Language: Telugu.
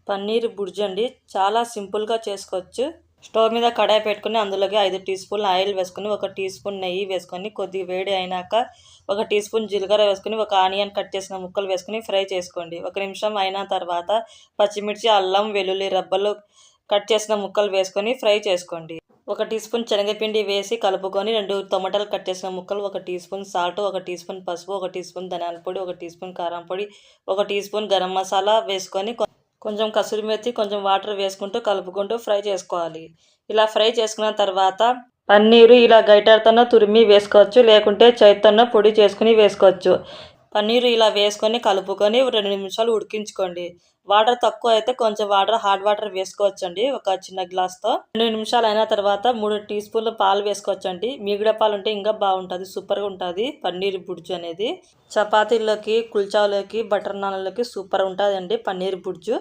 పన్నీర్ బుర్జీ అండి. చాలా సింపుల్గా చేసుకోవచ్చు. స్టవ్ మీద కడాయి పెట్టుకుని అందులోకి 5 టీ స్పూన్ల ఆయిల్ వేసుకుని 1 టీ స్పూన్ నెయ్యి వేసుకొని కొద్దిగా వేడి అయినాక 1 టీ స్పూన్ జీలకర్ర వేసుకుని 1 ఆనియన్ కట్ చేసిన ముక్కలు వేసుకుని ఫ్రై చేసుకోండి. 1 నిమిషం అయిన తర్వాత పచ్చిమిర్చి, అల్లం వెల్లుల్లి రబ్బలు కట్ చేసిన ముక్కలు వేసుకొని ఫ్రై చేసుకోండి. 1 టీ స్పూన్ శనగపిండి వేసి కలుపుకొని 2 టొమాటోలు కట్ చేసిన ముక్కలు, 1 tea spoon salt, 1 tea spoon పసుపు, 1 టీ స్పూన్ ధనియాల పొడి, 1 టీ స్పూన్ కారం పొడి, 1 టీ స్పూన్ గరం మసాలా వేసుకొని కొంచెం కసూరి మెత్తి, కొంచెం వాటర్ వేసుకుంటూ కలుపుకుంటూ ఫ్రై చేసుకోవాలి. ఇలా ఫ్రై చేసుకున్న తర్వాత పన్నీరు ఇలా గైటర్తో తురిమి వేసుకోవచ్చు, లేకుంటే చేతితో పొడి చేసుకుని వేసుకోవచ్చు. పన్నీరు ఇలా వేసుకొని కలుపుకొని 2 నిమిషాలు ఉడికించుకోండి. వాటర్ తక్కువ అయితే కొంచెం హాట్ వాటర్ వేసుకోవచ్చండి, ఒక చిన్న గ్లాస్తో. 2 నిమిషాలు అయిన తర్వాత 3 టీ స్పూన్ల పాలు వేసుకోవచ్చండి. మీగడ పాలు ఉంటే ఇంకా బాగుంటుంది, సూపర్గా ఉంటుంది పన్నీర్ బుర్జీ అనేది. చపాతీల్లోకి, కుల్చాలోకి, బటర్ నాన్లోకి సూపర్ ఉంటుందండి పన్నీర్ బుర్జీ.